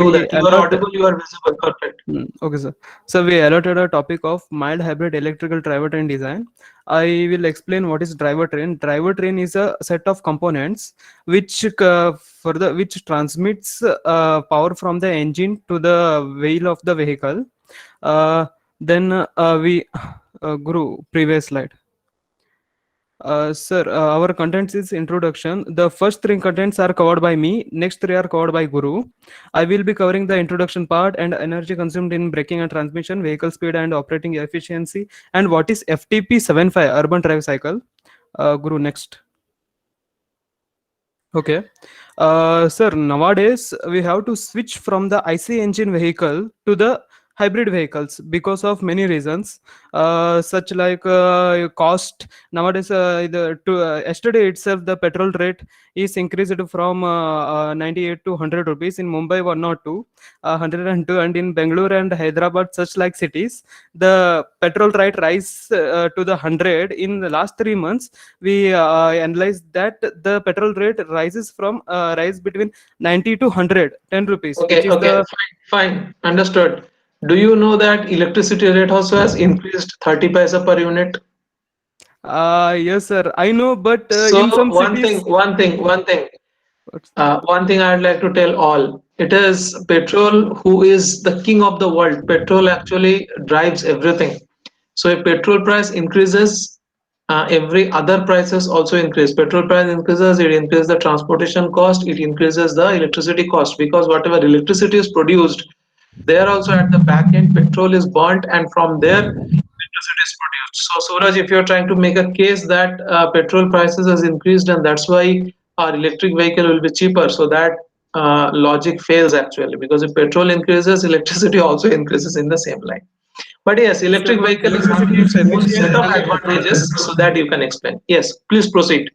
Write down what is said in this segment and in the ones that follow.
do we that. You are allot. audible, you are visible. Perfect. Okay, sir. So we allotted a topic of mild hybrid electrical drivetrain design. I will explain what is drivetrain. Drivetrain is a set of components which which transmits power from the engine to the wheel of the vehicle. Uh, then we Guru, previous slide. Sir, our contents is introduction. The first three contents are covered by me. Next three are covered by Guru. I will be covering the introduction part and energy consumed in braking and transmission, vehicle speed and operating efficiency, and what is FTP 75 urban drive cycle. Guru, next. Okay. Sir, nowadays we have to switch from the IC engine vehicle to the hybrid vehicles because of many reasons, such like cost. Nowadays, yesterday itself, the petrol rate is increased from 98 to 100 rupees. In Mumbai, 102, 102, and in Bangalore and Hyderabad, such like cities, the petrol rate rise to the 100 in the last 3 months. We analyzed that the petrol rate rises from rise between 90 to 110 rupees, which Okay, is okay, the fine, understood. Do you know that electricity rate also has increased 30 paisa per unit? yes, sir, I know, but So in some one thing, cities. one thing, one thing. What's that? One thing I'd like to tell all, it is petrol who is the king of the world. Petrol actually drives everything. So if petrol price increases, every other prices also increase. Petrol price increases, it increases the transportation cost, it increases the electricity cost, because whatever electricity is produced, there also at the back end, petrol is burnt, and from there electricity is produced. So Suraj, if you're trying to make a case that petrol prices has increased and that's why our electric vehicle will be cheaper, so that logic fails actually, because if petrol increases, electricity also increases in the same line. But yes, Sir, electric but vehicle is having electricity is its own efficient set of and advantages, so that you can explain. Yes, please proceed.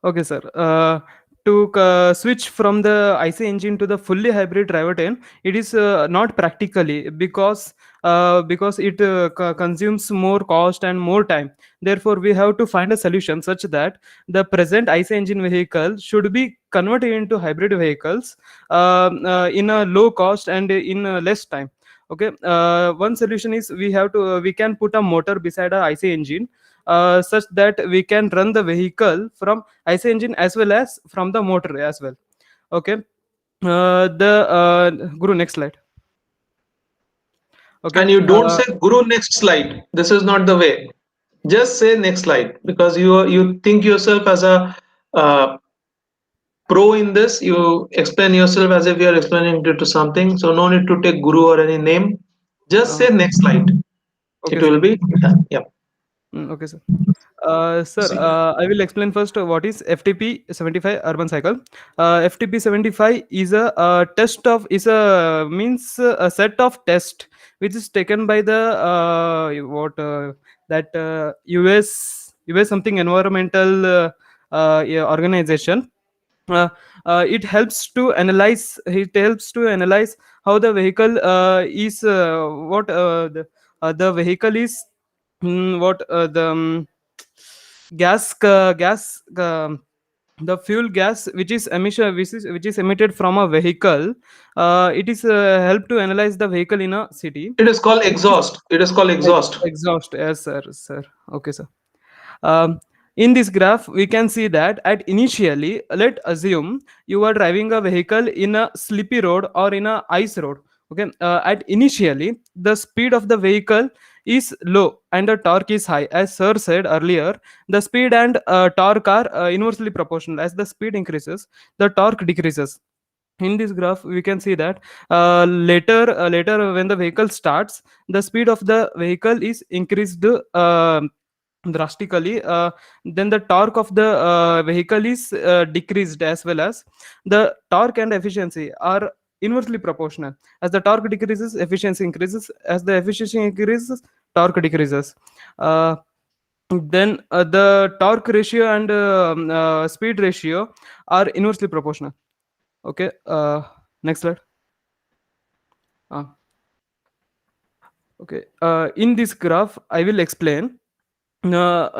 okay, sir. To switch from the IC engine to the fully hybrid drivetrain, it is not practically because it consumes more cost and more time. Therefore, we have to find a solution such that the present IC engine vehicle should be converted into hybrid vehicles in a low cost and in less time. Okay. One solution is we can put a motor beside a IC engine such that we can run the vehicle from IC engine as well as from the motor as well. Okay. The Guru, next slide. Okay. And you don't say Guru next slide. This is not the way. Just say next slide, because you think yourself as a uh, pro in this. You explain yourself as if you are explaining it to something. So no need to take Guru or any name. Just say next slide. It Okay, will sir. be done. Yeah. Okay, sir. Sir, Proceed. I will explain first what is FTP 75 urban cycle. FTP 75 is a test of is a means a set of test which is taken by the what that US something environmental yeah, organization. Uh, it helps to analyze how the vehicle is what the vehicle is what gas the fuel gas which is emitted from a vehicle. It is help to analyze the vehicle in a city. It is called exhaust. It is called exhaust. Exhaust, yes, sir. Okay, sir. um, in this graph we can see that at initially, let assume you are driving a vehicle in a slippy road or in a ice road. Okay. At initially the speed of the vehicle is low and the torque is high. As sir said earlier, the speed and torque are inversely proportional. As the speed increases, the torque decreases. In this graph we can see that later when the vehicle starts, the speed of the vehicle is increased drastically. Then the torque of the vehicle is decreased, as well as the torque and efficiency are inversely proportional. As the torque decreases, efficiency increases. As the efficiency increases, torque decreases. Then the torque ratio and speed ratio are inversely proportional. Okay. Next slide. uh, okay. In this graph I will explain. Let's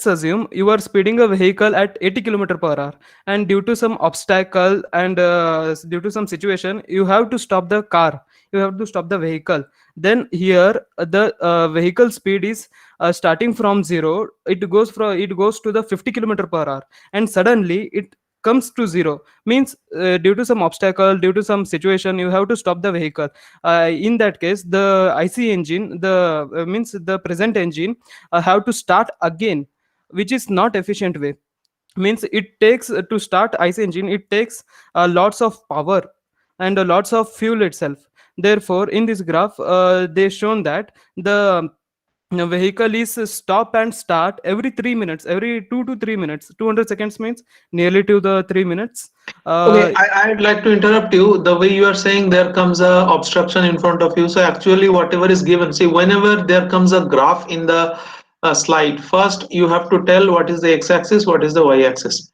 assume you are speeding a vehicle at 80 kilometer per hour, and due to some obstacle and due to some situation, you have to stop the car. You have to stop the vehicle. Then here the vehicle speed is starting from zero. It goes to the 50 kilometer per hour, and suddenly it comes to zero. Means due to some obstacle, due to some situation, you have to stop the vehicle. In that case, the IC engine, the means the present engine have to start again, which is not efficient way. Means it takes to start IC engine, it takes lots of power and lots of fuel itself. Therefore, in this graph, they shown that the vehicle is stop and start every 3 minutes, every 2 to 3 minutes. 200 seconds means nearly to the 3 minutes. Okay, uh, I'd like to interrupt you. The way you are saying there comes a obstruction in front of you. So actually, whatever is given, see, whenever there comes a graph in the slide, first you have to tell what is the x-axis, what is the y-axis.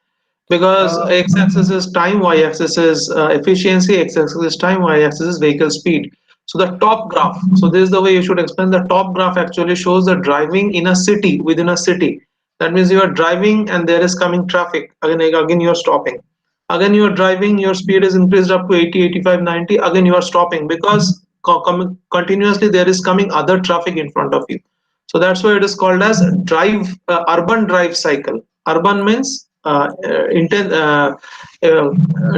Because uh, x-axis is time, y-axis is efficiency, x-axis is time, y-axis is vehicle speed. So the top graph, so this is the way you should explain. The top graph actually shows the driving in a city, within a city. That means you are driving and there is coming traffic. Again you are stopping. Again you are driving, your speed is increased up to 80, 85, 90. Again you are stopping because continuously there is coming other traffic in front of you. So that's why it is called as urban drive cycle. Urban means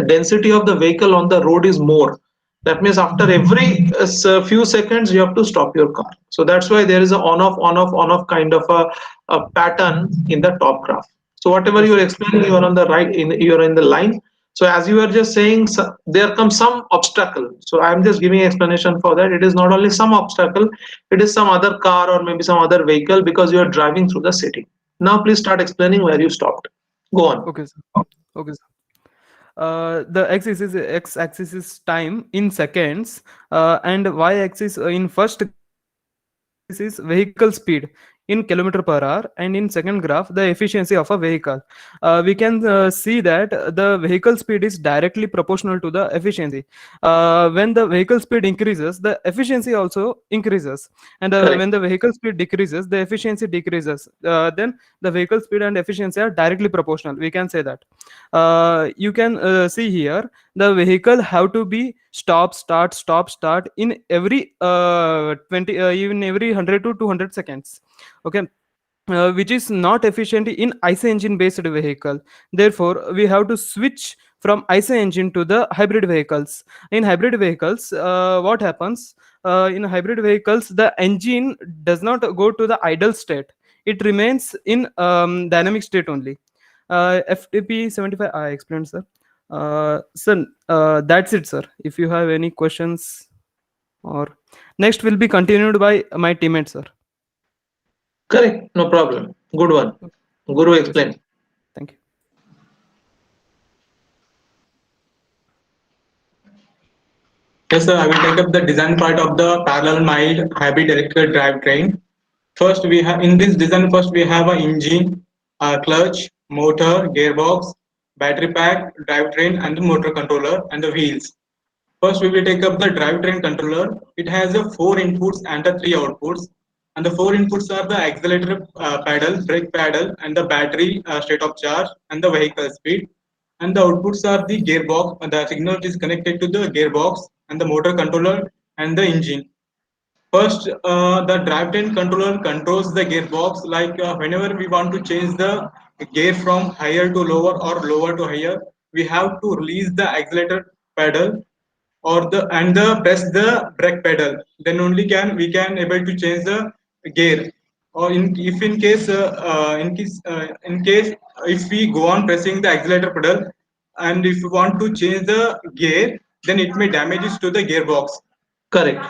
density of the vehicle on the road is more. That means after every few seconds you have to stop your car. So that's why there is a on off kind of a pattern in the top graph. So whatever you yes. are explaining, you are on the right, you are in the line. So as you were just saying, there comes some obstacle. So I'm just giving explanation for that. It is not only some obstacle, it is some other car or maybe some other vehicle because you are driving through the city. Now please start explaining where you stopped. Go on. Okay, sir. Okay, sir. The x-axis is time in seconds, and y-axis in first graph y-axis is vehicle speed in kilometer per hour, and in second graph the efficiency of a vehicle. We can see that the vehicle speed is directly proportional to the efficiency. When the vehicle speed increases, the efficiency also increases, and Correct. when the vehicle speed decreases, the efficiency decreases. Then the vehicle speed and efficiency are directly proportional, we can say that. You can see here the vehicle have to be stop start stop start in every 20 even every 100 to 200 seconds. Okay. Which is not efficient in IC engine based vehicle. Therefore, we have to switch from IC engine to the hybrid vehicles. In hybrid vehicles, what happens? In hybrid vehicles, the engine does not go to the idle state. It remains in dynamic state only. FTP 75, I explained, sir. Sir, that's it, sir. If you have any questions, or next will be continued by my teammate, sir. Correct. No problem. Good one. Guru, Okay, sir. explain. Thank you. Yes, sir, I will take up the design part of the parallel mild hybrid electrical drivetrain. First, we have in this design. First, we have an engine, a clutch, motor, gearbox, battery pack, drivetrain, and the motor controller and the wheels. First, we will take up the drivetrain controller. It has a four inputs and the three outputs. And the four inputs are the accelerator pedal, brake pedal, and the battery state of charge, and the vehicle speed. And the outputs are the gearbox. And the signal is connected to the gearbox and the motor controller and the engine. First, the drivetrain controller controls the gearbox. Like whenever we want to change the gear from higher to lower or lower to higher, we have to release the accelerator pedal or the and the press the brake pedal. Then only can we can able to change the gear. Or in if in case if we go on pressing the accelerator pedal and if we want to change the gear, then it may damages to the gearbox. Correct.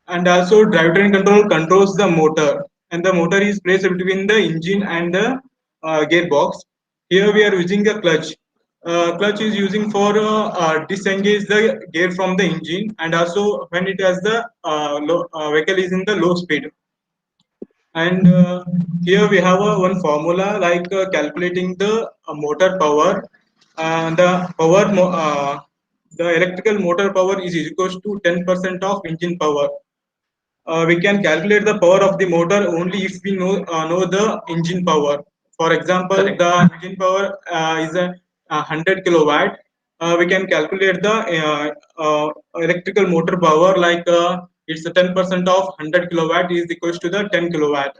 And also drivetrain control controls the motor, and the motor is placed between the engine and the gearbox. Here we are using a clutch. Clutch is using for disengage the gear from the engine, and also when it has the vehicle is in the low speed. And here we have one formula like calculating the motor power. The the electrical motor power is equals to 10% of engine power. we can calculate the power of the motor only if we know the engine power. For example, Correct. the engine power is a 100 kilowatt. We can calculate the electrical motor power like it's 10% of 100 kilowatt is equals to the 10 kilowatt.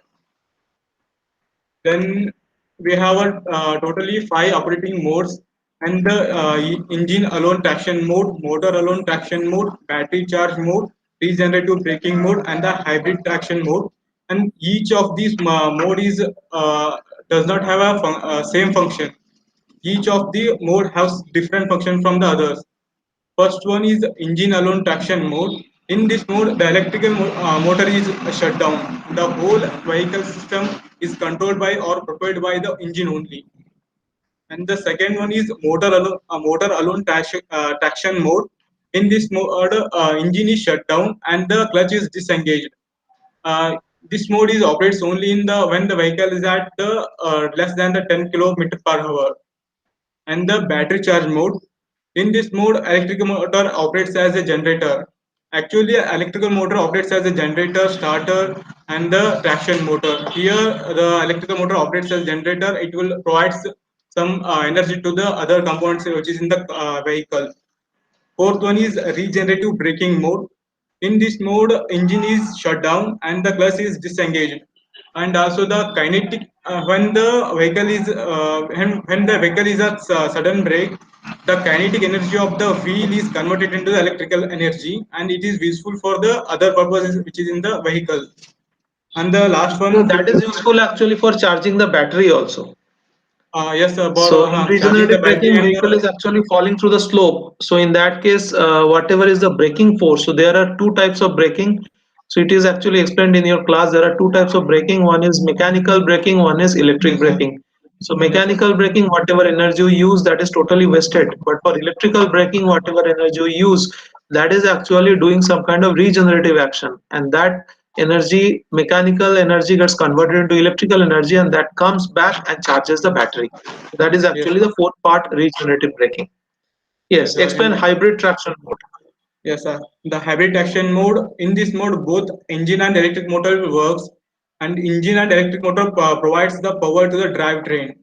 Then we have a totally five operating modes and the engine alone traction mode, motor alone traction mode, battery charge mode, regenerative braking mode, and the hybrid traction mode. And each of these mode is does not have a same function. Each of the mode has different function from the others. First one is engine alone traction mode. In this mode, the electrical motor is shut down. The whole vehicle system is controlled by or propelled by the engine only. And the second one is motor alone traction mode. In this mode, engine is shut down and the clutch is disengaged. Uh, this mode is operates only in the when the vehicle is at the less than the 10 kilometer per hour. And the battery charge mode. In this mode, electrical motor operates as a generator. Actually, electrical motor operates as a generator, starter, and the traction motor. Here, the electrical motor operates as generator. It will provide some energy to the other components which is in the vehicle. Fourth one is regenerative braking mode. In this mode, engine is shut down and the clutch is disengaged. And also the kinetic when the vehicle is when the vehicle is at sudden brake, the kinetic energy of the wheel is converted into the electrical energy and it is useful for the other purposes which is in the vehicle. And the last So one, that is useful actually for charging the battery also. yes, about So in charging the regenerative battery braking, and vehicle is actually falling through the slope. So in that case, whatever is the braking force, so there are two types of braking. So it is actually explained in your class. There are two types of braking. One is mechanical braking, one is electric braking. So yes, sir. mechanical braking, whatever energy you use, that is totally wasted. But for electrical braking, whatever energy you use, that is actually doing some kind of regenerative action, and that energy, mechanical energy, gets converted into electrical energy, and that comes back and charges the battery. That is Yes, actually sir. the fourth part, regenerative braking. Yes, Yes, sir. explain hybrid traction mode. Yes, sir. The hybrid traction mode. In this mode, both engine and electric motor works, and engine and electric motor provides the power to the drivetrain.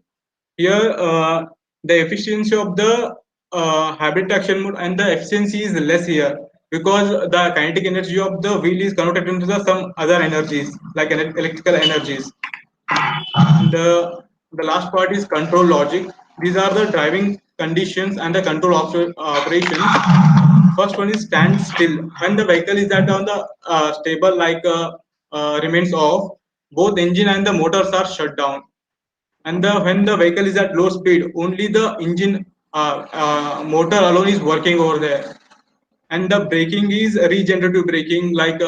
Here, the efficiency of the hybrid traction mode and the efficiency is less here because the kinetic energy of the wheel is converted into the some other energies like electrical energies. And the last part is control logic. These are the driving conditions and the control operations. First one is stand still. When the vehicle is at on the stable like remains off, both engine and the motors are shut down. And when the vehicle is at low speed, only the engine motor alone is working over there. And the braking is regenerative braking, like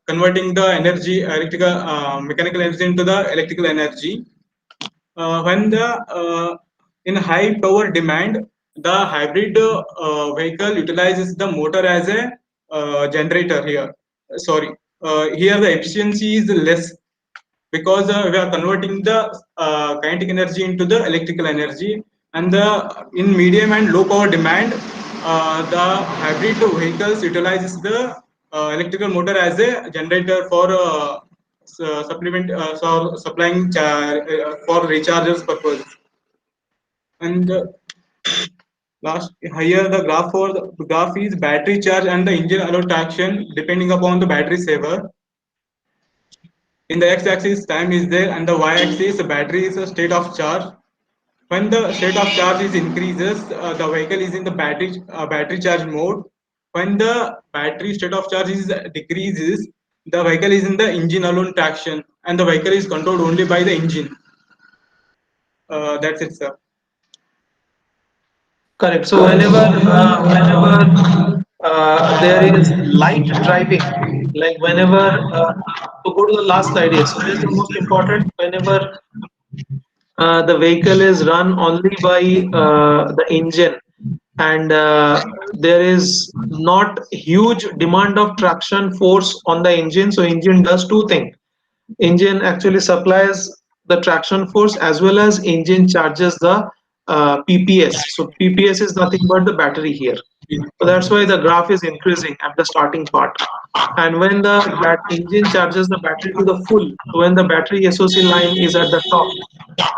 converting the energy, electrical, mechanical energy into the electrical energy. When the in high power demand, the hybrid vehicle utilizes the motor as a generator here. Sorry, here the efficiency is less because we are converting the kinetic energy into the electrical energy. And the in medium and low power demand, the hybrid vehicles utilizes the electrical motor as a generator for supplement so supplying for recharges purpose. And last here the graph for the graph is battery charge and the engine allow traction depending upon the battery saver. In the x-axis, time is there, and the y-axis, the battery is a state of charge. When the state of charge is increases, the vehicle is in the battery charge mode. When the battery state of charge is decreases, the vehicle is in the engine alone traction, and the vehicle is controlled only by the engine. That's it, sir. Correct. So whenever there is light driving, like whenever to go to the last slide, yes. So this is the most important. Whenever the vehicle is run only by the engine, and there is not huge demand of traction force on the engine, so engine does two things. Engine actually supplies the traction force, as well as engine charges the PPS. So PPS is nothing but the battery here. So that's why the graph is increasing at the starting part. And when the engine charges the battery to the full, when the battery SOC line is at the top,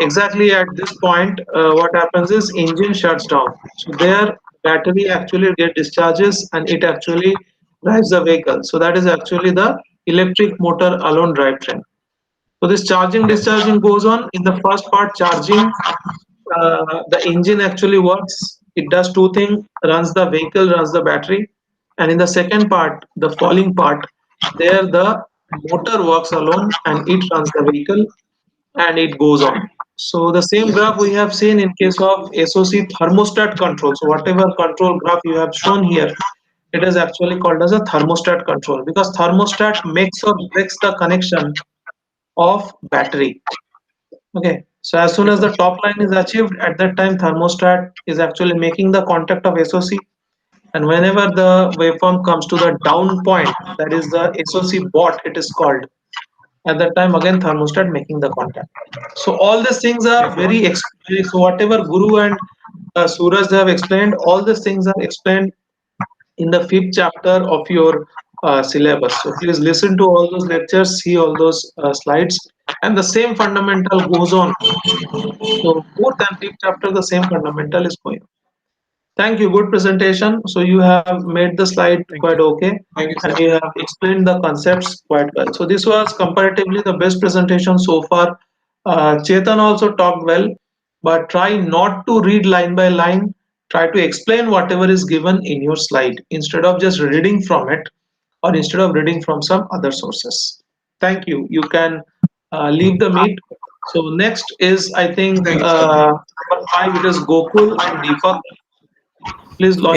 exactly at this point, what happens is engine shuts down. So there, battery actually get discharges and it actually drives the vehicle. So that is actually the electric motor alone drivetrain. So this charging discharging goes on. In the first part, charging, the engine actually works. It does two things: runs the vehicle, runs the battery. And in the second part, the falling part, there the motor works alone and it runs the vehicle and it goes on. So the same graph we have seen in case of SOC thermostat control. So whatever control graph you have shown here, it is actually called as a thermostat control, because thermostat makes or breaks the connection of battery. Okay, so as soon as the top line is achieved, at that time thermostat is actually making the contact of SOC, and whenever the waveform comes to the down point, that is the SOC bot it is called, at that time again thermostat making the contact. So all these things are so whatever Guru and Suraj have explained, all these things are explained in the fifth chapter of your syllabus. So please listen to all those lectures, see all those slides, and the same fundamental goes on. So fourth and fifth chapter, the same fundamental is going on. Thank you. Good presentation. So you have made the slide quite okay, Thank you, and sir. you have explained the concepts quite well. So this was comparatively the best presentation so far. Chetan also talked well, but try not to read line by line. Try to explain whatever is given in your slide instead of just reading from it, or instead of reading from some other sources. Thank you. You can leave the meet. So next is, I think, Thank you, sir. number 5. It is Gokul and Deepak. Please log